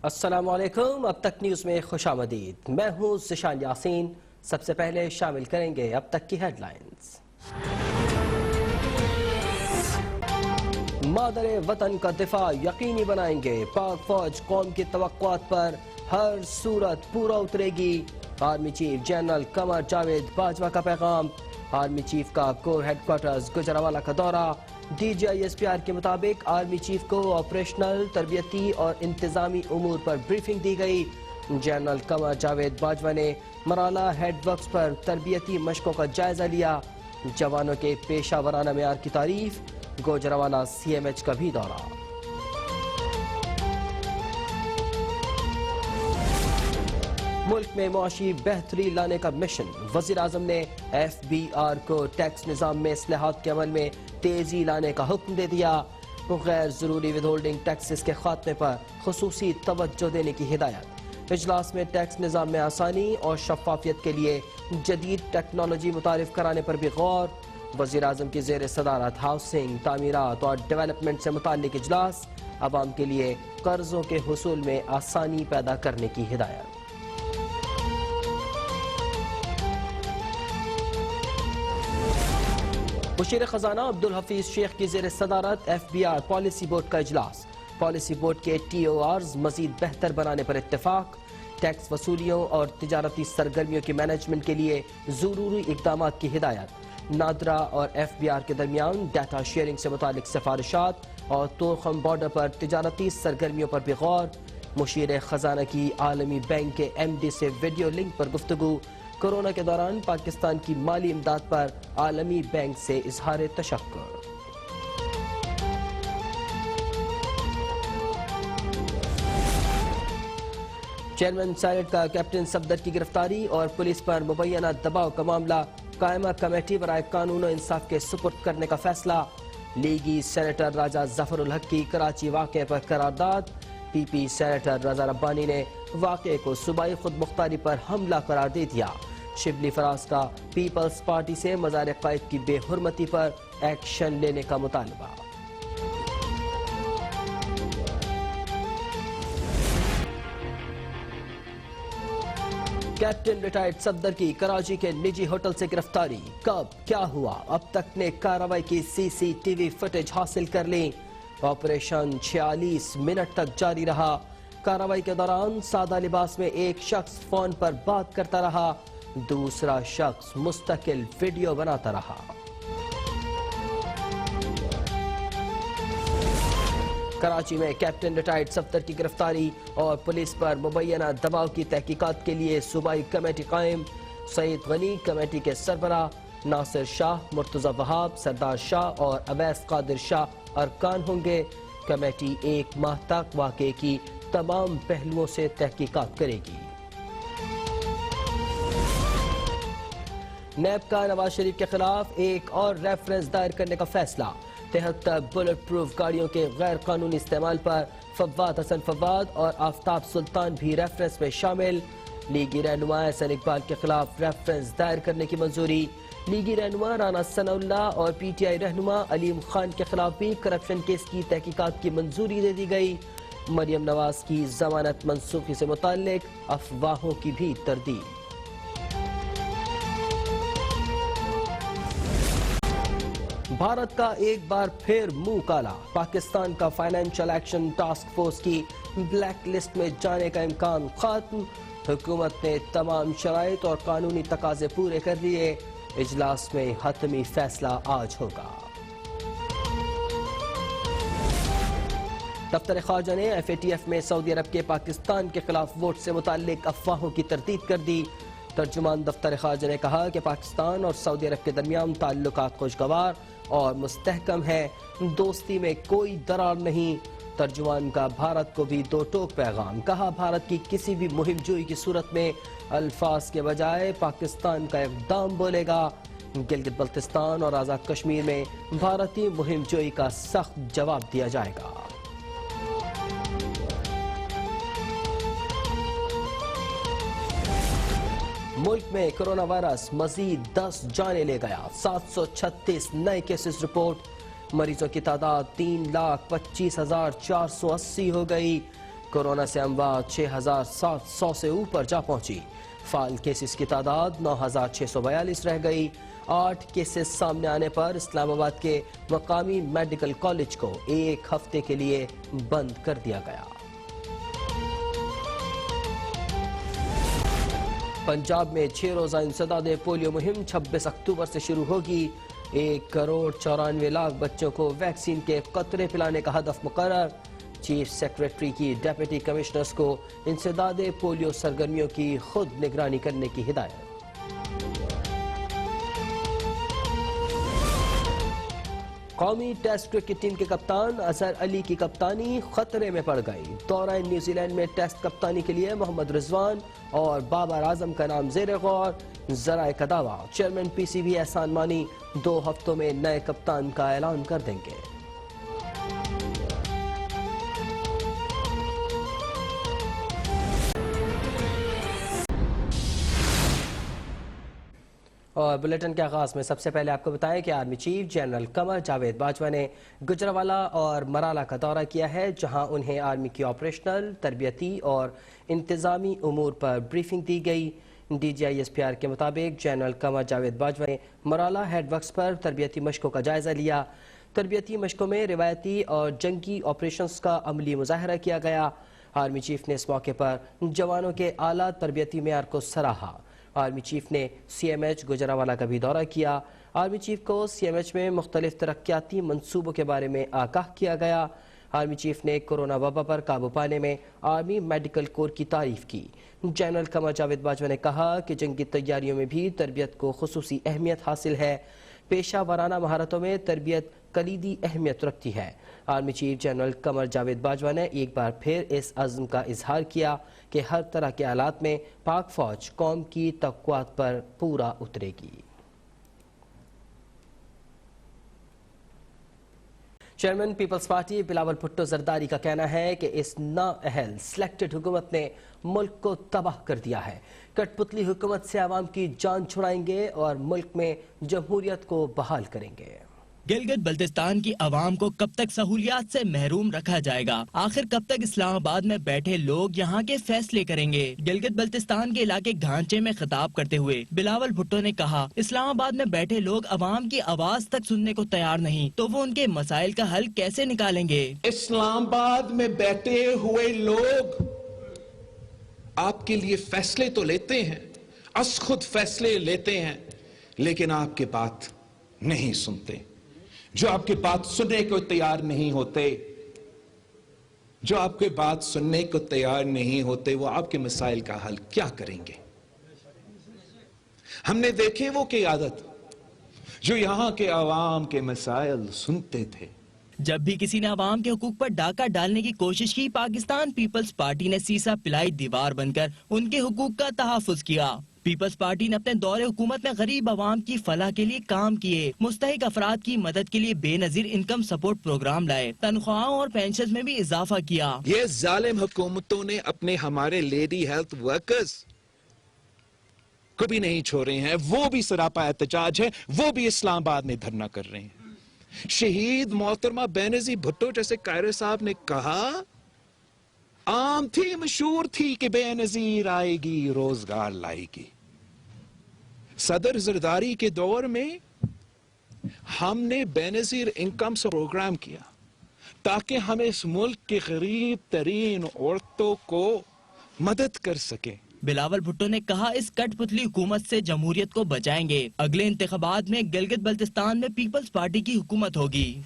السلام علیکم، اب تک نیوز میں خوش آمدید۔ میں ہوں ذیشان یاسین۔ سب سے پہلے شامل کریں گے اب تک کی ہیڈ لائنز۔ مادر وطن کا دفاع یقینی بنائیں گے، پاک فوج قوم کی توقعات پر ہر صورت پورا اترے گی۔ Army chief general Qamar Javed Bajwa کا پیغام۔ آرمی چیف کا کور ہیڈ کوارٹرز گجرانوالہ کا دورہ۔ D G I S P R کے مطابق آرمی چیف کو آپریشنل، تربیتی اور انتظامی امور پر بریفنگ دی گئی۔ جنرل قمر جاوید باجوہ نے مرالہ ہیڈ ورکس پر تربیتی مشقوں کا جائزہ لیا۔ جوانوں کے پیشہ ورانہ معیار کی تعریف۔ گوجرانوالہ سی ایم ایچ کا بھی دورہ۔ ملک میں معاشی بہتری لانے کا مشن۔ وزیر اعظم نے ایف بی آر کو ٹیکس نظام میں اصلاحات کے عمل میں تیزی لانے کا حکم دے دیا۔ غیر ضروری ود ہولڈنگ ٹیکسز کے خاتمے پر خصوصی توجہ دینے کی ہدایت۔ اجلاس میں ٹیکس نظام میں آسانی اور شفافیت کے لیے جدید ٹیکنالوجی متعارف کرانے پر بھی غور۔ وزیر اعظم کی زیر صدارت ہاؤسنگ، تعمیرات اور ڈیولپمنٹ سے متعلق اجلاس۔ عوام کے لیے قرضوں کے حصول میں آسانی پیدا کرنے کی ہدایت۔ مشیر خزانہ عبدالحفیظ شیخ کی زیر صدارت F B R policy board کا اجلاس۔ پالیسی بورڈ کے ٹی او آرز مزید بہتر بنانے پر اتفاق۔ ٹیکس وصولیوں اور تجارتی سرگرمیوں کی مینجمنٹ کے لیے ضروری اقدامات کی ہدایت۔ نادرا اور ایف بی آر کے درمیان ڈیٹا شیئرنگ سے متعلق سفارشات اور طورخم بارڈر پر تجارتی سرگرمیوں پر بھی غور۔ مشیر خزانہ کی عالمی بینک کے ایم ڈی سے ویڈیو لنک پر گفتگو۔ کورونا کے دوران پاکستان کی مالی امداد پر عالمی بینک سے اظہار تشکر۔ چیئرمین سینیٹ کا کیپٹن صفدر کی گرفتاری اور پولیس پر مبینہ دباؤ کا معاملہ قائمہ کمیٹی برائے قانون و انصاف کے سپرد کرنے کا فیصلہ۔ لیگی سینیٹر راجہ ظفر الحق کی کراچی واقعے پر قرارداد۔ پی پی سینیٹر رضا ربانی نے واقعے کو صوبائی خود مختاری پر حملہ قرار دے دیا۔ شبلی فراز کا پیپلز پارٹی سے مزار قائد کی بے حرمتی پر ایکشن لینے کا مطالبہ۔ کیپٹن ریٹائرڈ صفدر کی کراچی کے نجی ہوٹل سے گرفتاری۔ کب کیا ہوا؟ اب تک نے کارروائی کی سی سی ٹی وی فوٹیج حاصل کر لی۔ آپریشن 46 منٹ تک جاری رہا۔ کارروائی کے دوران سادہ لباس میں ایک شخص فون پر بات کرتا رہا، دوسرا شخص مستقل ویڈیو بناتا رہا۔ کراچی میں کیپٹن ریٹائرڈ صفدر کی گرفتاری اور پولیس پر مبینہ دباؤ کی تحقیقات کے لیے صوبائی کمیٹی قائم۔ سعید غنی کمیٹی کے سربراہ، ناصر شاہ، مرتضی وہاب، سردار شاہ اور اویس قادر شاہ ارکان ہوں گے۔ کمیٹی ایک ماہ تک واقعے کی تمام پہلوؤں سے تحقیقات کرے گی۔ نیب کا نواز شریف کے خلاف ایک اور ریفرنس دائر کرنے کا فیصلہ۔ 73 بلٹ پروف گاڑیوں کے غیر قانونی استعمال پر فواد حسن فواد اور آفتاب سلطان بھی ریفرنس میں شامل۔ لیگی رہنما احسن اقبال کے خلاف ریفرنس دائر کرنے کی منظوری۔ لیگی رہنما رانا ثناء اللہ اور پی ٹی آئی رہنما علیم خان کے خلاف بھی کرپشن کیس کی تحقیقات کی منظوری دے دی گئی۔ مریم نواز کی ضمانت منسوخی سے متعلق افواہوں کی بھی تردید۔ بھارت کا ایک بار پھر منہ کالا۔ پاکستان کا فائنینشل ایکشن ٹاسک فورس کی بلیک لسٹ میں جانے کا امکان ختم۔ حکومت نے تمام شرائط اور قانونی تقاضے پورے کر لیے۔ اجلاس میں حتمی فیصلہ آج ہوگا۔ دفتر خارجہ نے ایف اے ٹی ایف میں سعودی عرب کے پاکستان کے خلاف ووٹ سے متعلق افواہوں کی تردید کر دی۔ ترجمان دفتر خارجہ نے کہا کہ پاکستان اور سعودی عرب کے درمیان تعلقات خوشگوار اور مستحکم ہے، دوستی میں کوئی درار نہیں۔ ترجمان کا بھارت کو بھی دو ٹوک پیغام، کہا بھارت کی کسی بھی مہم جوئی کی صورت میں الفاظ کے بجائے پاکستان کا اقدام بولے گا۔ گلگت بلتستان اور آزاد کشمیر میں بھارتی مہم جوئی کا سخت جواب دیا جائے گا۔ ملک میں کرونا وائرس مزید 10 جانیں لے گیا۔ 736 نئے کیسز رپورٹ۔ مریضوں کی تعداد 3,25,480 ہو گئی۔ کورونا سے اموات 6,700 سے اوپر جا پہنچی. فعال کیسز کی تعداد 9,642 رہ گئی. 8 کیسز سامنے آنے پر اسلام آباد کے مقامی میڈیکل کالج کو 1 ہفتے کے لیے بند کر دیا گیا. پنجاب میں 6 روزہ انسداد پولیو مہم 26 اکتوبر سے شروع ہوگی. 1,94,00,000 بچوں کو ویکسین کے قطرے پلانے کا ہدف مقرر. چیف سیکریٹری کی ڈیپٹی کمشنرز کو انسداد پولیو سرگرمیوں کی خود نگرانی کرنے کی ہدایت. قومی ٹیسٹ کرکٹ ٹیم کے کپتان اظہر علی کی کپتانی خطرے میں پڑ گئی. دورہ نیوزی لینڈ میں ٹیسٹ کپتانی کے لیے محمد رضوان اور بابر اعظم کا نام زیر غور. ذرائع کا دعویٰ chairman P C B Ehsan Mani 2 ہفتوں میں نئے کپتان کا اعلان کر دیں گے. اور بلیٹن کے آغاز میں سب سے پہلے آپ کو بتائیں کہ army chief general Qamar Javed Bajwa نے گجرانوالہ اور مرالہ کا دورہ کیا ہے، جہاں انہیں آرمی کی آپریشنل، تربیتی اور انتظامی امور پر بریفنگ دی گئی. D G I S P R کے مطابق جنرل قمر جاوید باجوہ نے مرالہ ہیڈ ورکس پر تربیتی مشقوں کا جائزہ لیا. تربیتی مشقوں میں روایتی اور جنگی آپریشنز کا عملی مظاہرہ کیا گیا. آرمی چیف نے اس موقع پر جوانوں کے اعلیٰ تربیتی معیار کو سراہا. آرمی چیف نے سی ایم ایچ گجرانوالہ کا بھی دورہ کیا. آرمی چیف کو سی ایم ایچ میں مختلف ترقیاتی منصوبوں کے بارے میں آگاہ کیا گیا. آرمی چیف نے کورونا وبا پر قابو پانے میں آرمی میڈیکل کور کی تعریف کی. جنرل قمر جاوید باجوہ نے کہا کہ جنگی تیاریوں میں بھی تربیت کو خصوصی اہمیت حاصل ہے. پیشہ ورانہ مہارتوں میں تربیت کلیدی اہمیت رکھتی ہے. Army chief general Qamar Javed Bajwa نے ایک بار پھر اس عزم کا اظہار کیا کہ ہر طرح کے حالات میں پاک فوج قوم کی توقعات پر پورا اترے گی. چیئرمین پیپلز پارٹی بلاول بھٹو زرداری کا کہنا ہے کہ اس نااہل سلیکٹڈ حکومت نے ملک کو تباہ کر دیا ہے. کٹ پتلی حکومت سے عوام کی جان چھڑائیں گے اور ملک میں جمہوریت کو بحال کریں گے. گلگت بلتستان کی عوام کو کب تک سہولیات سے محروم رکھا جائے گا؟ آخر کب تک اسلام آباد میں بیٹھے لوگ یہاں کے فیصلے کریں گے؟ گلگت بلتستان کے علاقے گھانچے میں خطاب کرتے ہوئے بلاول بھٹو نے کہا، اسلام آباد میں بیٹھے لوگ عوام کی آواز تک سننے کو تیار نہیں تو وہ ان کے مسائل کا حل کیسے نکالیں گے؟ اسلام آباد میں بیٹھے ہوئے لوگ آپ کے لیے فیصلے تو لیتے ہیں، از خود فیصلے لیتے ہیں، لیکن آپ کے بات نہیں سنتے. جو آپ کے بات سننے کو تیار نہیں ہوتے، جو آپ کے بات سننے کو تیار نہیں ہوتے، وہ آپ کے مسائل کا حل کیا کریں گے؟ ہم نے دیکھے وہ قیادت جو یہاں کے عوام کے مسائل سنتے تھے. جب بھی کسی نے عوام کے حقوق پر ڈاکہ ڈالنے کی کوشش کی، پاکستان پیپلز پارٹی نے سیسا پلائی دیوار بن کر ان کے حقوق کا تحفظ کیا. پیپلز پارٹی نے اپنے دور حکومت میں غریب عوام کی فلاح کے لیے کام کیے، مستحق افراد کی مدد کے لیے بے نظیر انکم سپورٹ پروگرام لائے، تنخواہوں اور پینشنز میں بھی اضافہ کیا. یہ ظالم حکومتوں نے اپنے ہمارے لیڈی ہیلتھ ورکرز کو بھی نہیں چھوڑے ہیں، وہ بھی سراپا احتجاج ہے، وہ بھی اسلام آباد میں دھرنا کر رہے ہیں. شہید محترمہ بینظیر بھٹو جیسے قائد صاحب نے کہا، عام تھی، مشہور تھی کہ بے نظیر آئے گی، روزگار لائے گی. صدر زرداری کے دور میں ہم نے بے نظیر انکم سے پروگرام کیا تاکہ ہم اس ملک کے غریب ترین عورتوں کو مدد کر سکیں. بلاول بھٹو نے کہا، اس کٹ پتلی حکومت سے جمہوریت کو بچائیں گے. اگلے انتخابات میں گلگت بلتستان میں پیپلز پارٹی کی حکومت ہوگی.